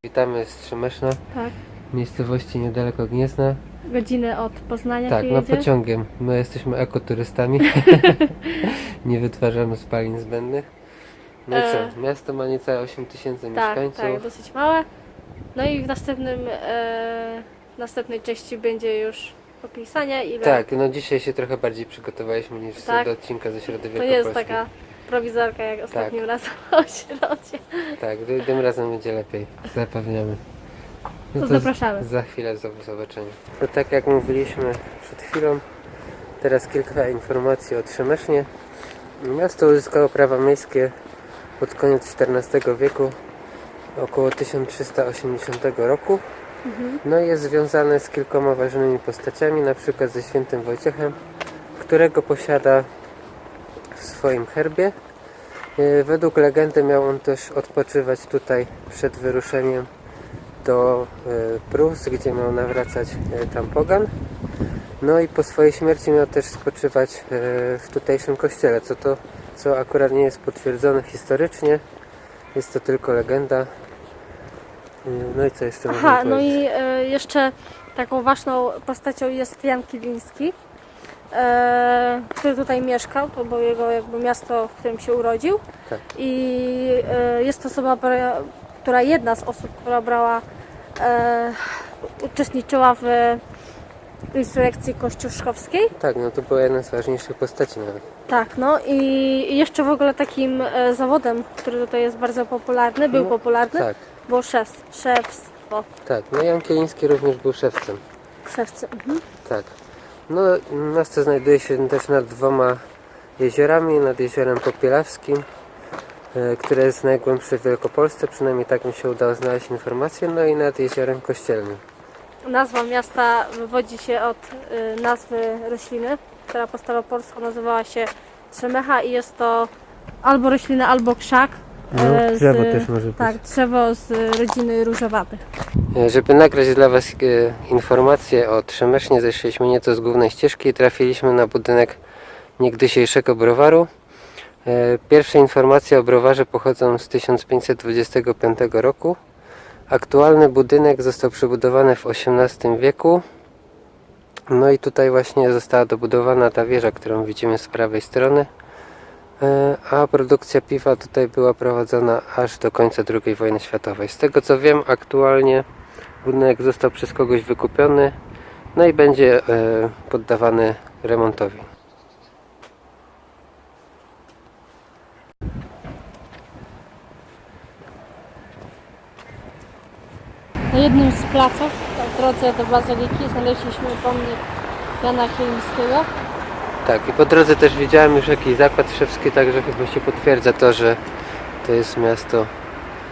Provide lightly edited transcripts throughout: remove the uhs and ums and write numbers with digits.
witamy z Trzemeszna, Tak. miejscowości niedaleko Gniezna. Godzinę od Poznania Tak, się no jedzie. pociągiem. My jesteśmy ekoturystami. Nie wytwarzamy spalin zbędnych. No i co? Miasto ma niecałe 8 tysięcy mieszkańców. Tak, dosyć małe. No i w następnej części będzie już opisanie, ile Tak, no dzisiaj się trochę bardziej przygotowaliśmy niż Tak. do odcinka ze Środy to Wielkopolskiej. jest taka prowizorka jak ostatnim razem o środzie. Tak, tym razem będzie lepiej, zapewniamy. To zapraszamy. Za chwilę zobaczenia. No tak jak mówiliśmy przed chwilą, teraz kilka informacji o Trzemesznie. Miasto uzyskało prawa miejskie pod koniec XIV wieku, około 1380 roku. No i jest związane z kilkoma ważnymi postaciami, na przykład ze świętym Wojciechem, którego posiada w swoim herbie. Według legendy miał on też odpoczywać tutaj przed wyruszeniem do Prus, gdzie miał nawracać tam pogan. No i po swojej śmierci miał też spoczywać w tutejszym kościele, co akurat nie jest potwierdzone historycznie. Jest to tylko legenda. No i co jeszcze można Aha, no powiedzieć? i jeszcze taką ważną postacią jest Jan Kiliński, który tutaj mieszkał, to było jego jakby miasto, w którym się urodził. Tak. I jest to osoba, jedna z osób, która uczestniczyła w insurekcji kościuszkowskiej. Tak, no to była jedna z ważniejszych postaci nawet. Tak, no i jeszcze w ogóle takim zawodem, który tutaj jest bardzo popularny, był popularny, Tak, było szewstwo. tak. No Jan Kieliński również był szewcem. Szewcy. Mhm. Tak. No miasto znajduje się też nad dwoma jeziorami, nad jeziorem Popielawskim, które jest najgłębsze w Wielkopolsce, przynajmniej tak mi się udało znaleźć informację, no i nad jeziorem Kościelnym. Nazwa miasta wywodzi się od nazwy rośliny, która po staropolsku nazywała się trzemecha i jest to albo roślina, albo krzak. No, drzewo też może być. Tak, drzewo z rodziny różowatych. Żeby nagrać dla Was informacje o Trzemesznie, zeszliśmy nieco z głównej ścieżki i trafiliśmy na budynek niegdysiejszego browaru. Pierwsze informacje o browarze pochodzą z 1525 roku. Aktualny budynek został przebudowany w XVIII wieku. No i tutaj właśnie została dobudowana ta wieża, którą widzimy z prawej strony. A produkcja piwa tutaj była prowadzona aż do końca II wojny światowej. Z tego co wiem, aktualnie budynek został przez kogoś wykupiony, no i będzie poddawany remontowi. Na jednym z placów, w drodze do Bazyliki, znaleźliśmy pomnik Jana Chylińskiego. Tak, i po drodze też widziałem już jakiś zakład szewski, także chyba się potwierdza to, że to jest miasto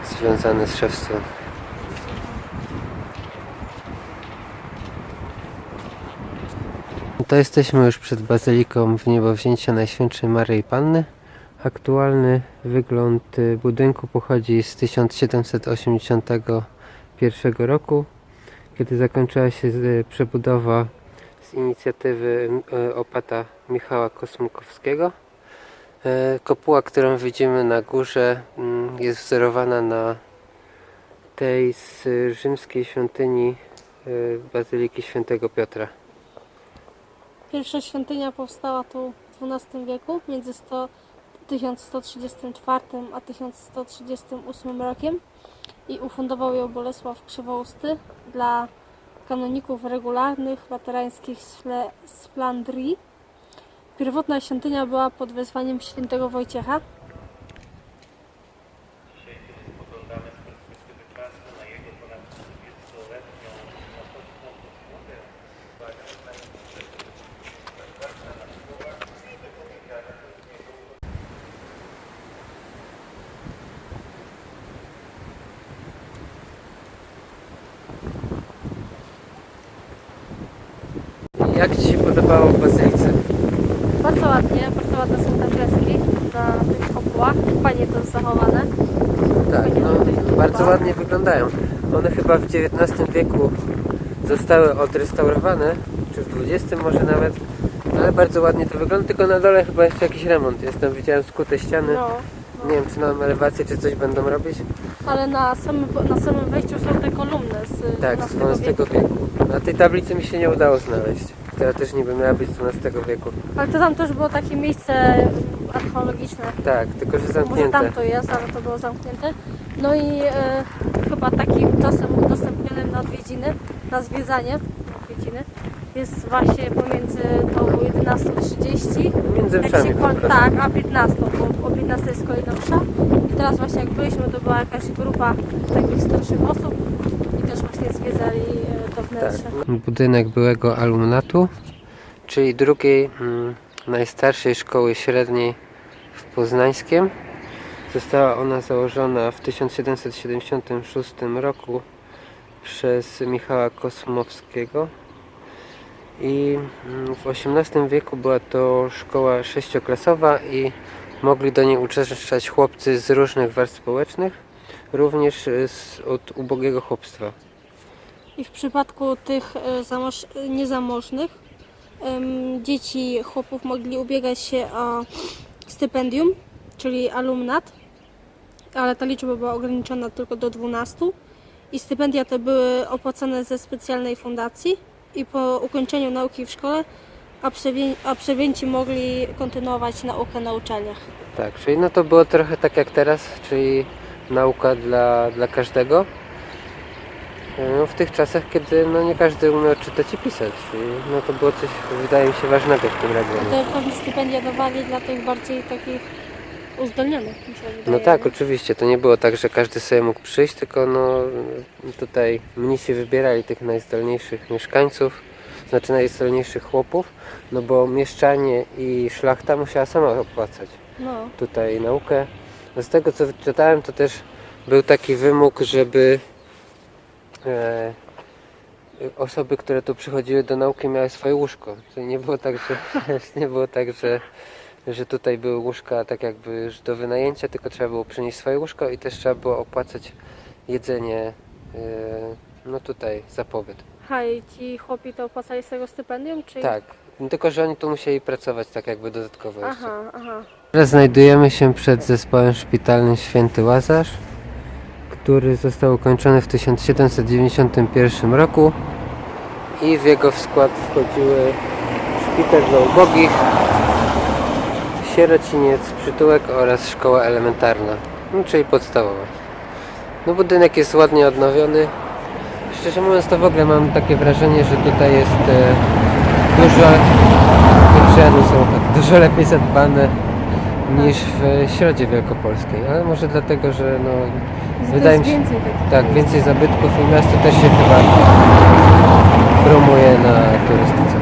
związane z szewstwem. To jesteśmy już przed bazyliką Wniebowzięcia Najświętszej Maryi Panny. Aktualny wygląd budynku pochodzi z 1781 roku, kiedy zakończyła się przebudowa z inicjatywy opata Michała Kosmykowskiego. Kopuła, którą widzimy na górze, jest wzorowana na tej z rzymskiej świątyni Bazyliki Świętego Piotra. Pierwsza świątynia powstała tu w XII wieku, między 1134 a 1138 rokiem i ufundował ją Bolesław Krzywousty dla kanoników regularnych laterańskich z Flandrii. Pierwotna świątynia była pod wezwaniem świętego Wojciecha. Dzisiaj, kiedy spoglądamy z perspektywy czasu na jego ponad 30-letnią napoczną posługę, Jak Ci się podobało w bazylice? Bardzo ładnie, bardzo ładne są te freski na tych kopułach. Fajnie to jest zachowane. Tak, Fajnie no, tutaj to bardzo dba. ładnie wyglądają. One chyba w XIX wieku zostały odrestaurowane, czy w XX może nawet, ale bardzo ładnie to wygląda, tylko na dole chyba jeszcze jakiś remont jest. Tam widziałem skute ściany. No, Nie wiem, czy na elewację, czy coś będą robić. Ale na samym wejściu są te kolumny z Tak, z XII XII wieku. Na tej tablicy mi się nie udało znaleźć, która też niby miała być z XII wieku. Ale to tam też było takie miejsce archeologiczne. Tak, tylko że Może zamknięte. tam to jest, ale to było zamknięte. No i chyba takim czasem udostępnionym na odwiedziny, na zwiedzanie odwiedziny jest właśnie pomiędzy tą 11:30 Między jak mszami się po koń, prostu. tak, a 15, bo o 15 jest kolejna msza. I teraz właśnie jak byliśmy, to była jakaś grupa takich starszych osób i też właśnie zwiedzali to wnętrze. Budynek byłego alumnatu, czyli drugiej najstarszej szkoły średniej w Poznańskiem. Została ona założona w 1776 roku przez Michała Kosmowskiego i w XVIII wieku była to szkoła sześcioklasowa i mogli do niej uczęszczać chłopcy z różnych warstw społecznych, również od ubogiego chłopstwa. I w przypadku tych niezamożnych dzieci chłopów mogli ubiegać się o stypendium, czyli alumnat, ale ta liczba była ograniczona tylko do 12 i stypendia te były opłacane ze specjalnej fundacji i po ukończeniu nauki w szkole absolwenci mogli kontynuować naukę na uczelniach. Tak, czyli no to było trochę tak jak teraz, czyli nauka dla każdego. No, w tych czasach, kiedy no, nie każdy umiał czytać i pisać, czyli no, to było coś, wydaje mi się, ważnego w tym regionie. To pewnie stypendia dawali dla tych bardziej takich uzdolnionych, mi się wydaje. No tak, oczywiście, to nie było tak, że każdy sobie mógł przyjść, tylko no, tutaj mnisi wybierali tych najzdolniejszych mieszkańców, znaczy najzdolniejszych chłopów, no bo mieszczanie i szlachta musiała sama opłacać No. tutaj naukę. No, z tego co wyczytałem, to też był taki wymóg, żeby osoby, które tu przychodziły do nauki, miały swoje łóżko. Czyli nie było tak, nie było tak, że tutaj były łóżka tak jakby już do wynajęcia, tylko trzeba było przynieść swoje łóżko i też trzeba było opłacać jedzenie no tutaj za pobyt. Aha, i ci chłopi to opłacali z tego stypendium, czy? Tak, tylko że oni tu musieli pracować tak jakby dodatkowo jeszcze. Aha. Teraz znajdujemy się przed zespołem szpitalnym Święty Łazarz, który został ukończony w 1791 roku i w jego skład wchodziły szpital dla ubogich, sierociniec, przytułek oraz szkoła elementarna, no, czyli podstawowa. No, budynek jest ładnie odnowiony. Szczerze mówiąc, to w ogóle mam takie wrażenie, że tutaj jest dużo lepiej zadbane niż w Środzie Wielkopolskiej, ale może dlatego, że no, wydaje mi się, więcej takich tak, więcej zabytków i miasto też się chyba promuje na turystyce.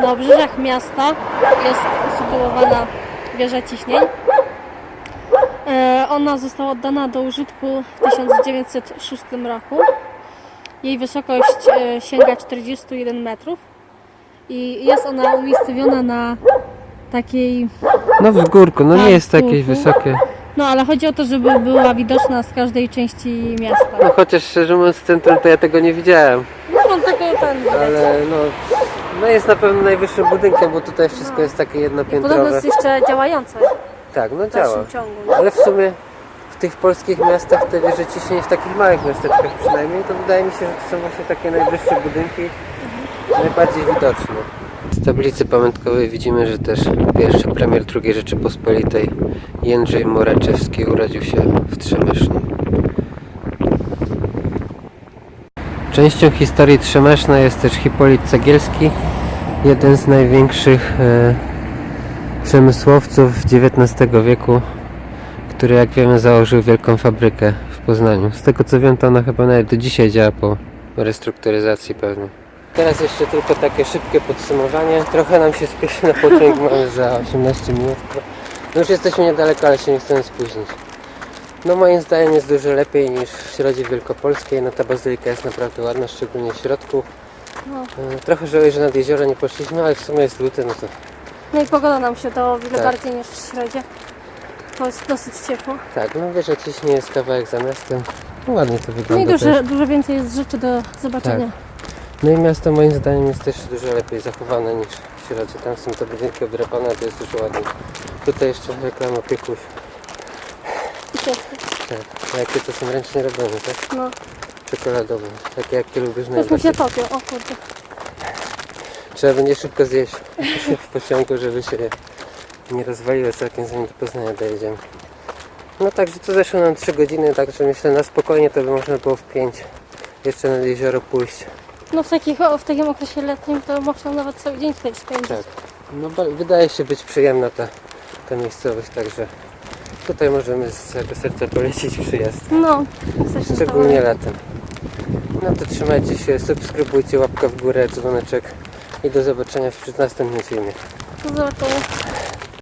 Na obrzeżach miasta jest usytuowana wieża ciśnień. Ona została oddana do użytku w 1906 roku. Jej wysokość sięga 41 metrów i jest ona umiejscowiona na takiej... No w górku, no Tak, nie jest w górku. jakieś wysokie. No ale chodzi o to, żeby była widoczna z każdej części miasta. No chociaż szczerze mówiąc w centrum to ja tego nie widziałem, No tylko ten widać. ale no jest na pewno najwyższym budynkiem, bo tutaj wszystko jest takie Podobno jednopiętrowe. jest jeszcze działające Tak, no w działa. dalszym ciągu. Ale w sumie w tych polskich miastach te wieże ciśnień, w takich małych miasteczkach przynajmniej, to wydaje mi się, że to są właśnie takie najwyższe budynki, najbardziej widoczne. Z tablicy pamiątkowej widzimy, że też pierwszy premier II Rzeczypospolitej Jędrzej Moraczewski urodził się w Trzemesznie. Częścią historii Trzemeszna jest też Hipolit Cegielski, jeden z największych przemysłowców XIX wieku, który jak wiemy założył wielką fabrykę w Poznaniu. Z tego co wiem, to ona chyba nawet do dzisiaj działa po restrukturyzacji pewnie. Teraz jeszcze tylko takie szybkie podsumowanie. Trochę nam się spieszy na pociąg, mamy za 18 minut. No już jesteśmy niedaleko, ale się nie chcemy spóźnić. No moim zdaniem jest dużo lepiej niż w Środzie Wielkopolskiej. No ta bazylika jest naprawdę ładna, szczególnie w środku. No. Trochę żałuję, że nad jezioro nie poszliśmy, ale w sumie jest luty, no to No i pogoda nam się dała o wiele Tak. bardziej niż w środzie. To jest dosyć ciepło. Tak, no wiesz, że ciśnie jest kawałek za miastem. No ładnie to No i wygląda też. dużo więcej jest rzeczy do zobaczenia. No i miasto moim zdaniem jest też dużo lepiej zachowane niż w środzie. Tam są te budynki obdrapane, to jest dużo ładniej. Tutaj jeszcze reklama piekuś. I ciepło. Tak, jakie to są ręcznie robione, tak? No, Czekoladowe, takie jak ty lubisz już mi najbardziej. się topią. O kurde. Trzeba będzie szybko zjeść w pociągu, żeby się nie rozwaliło całkiem, zanim do Poznania dojedziemy. No także to zeszło nam 3 godziny, także myślę na spokojnie to by można było w 5 jeszcze nad jezioro pójść. No w takim okresie letnim to można nawet cały dzień tutaj spędzić. Tak. No wydaje się być przyjemna ta miejscowość, także tutaj możemy z całego serca polecić przyjazd. No, jesteśmy Szczególnie latem. No to trzymajcie się, subskrybujcie, łapka w górę, dzwoneczek i do zobaczenia w następnym filmie. Do zobaczenia.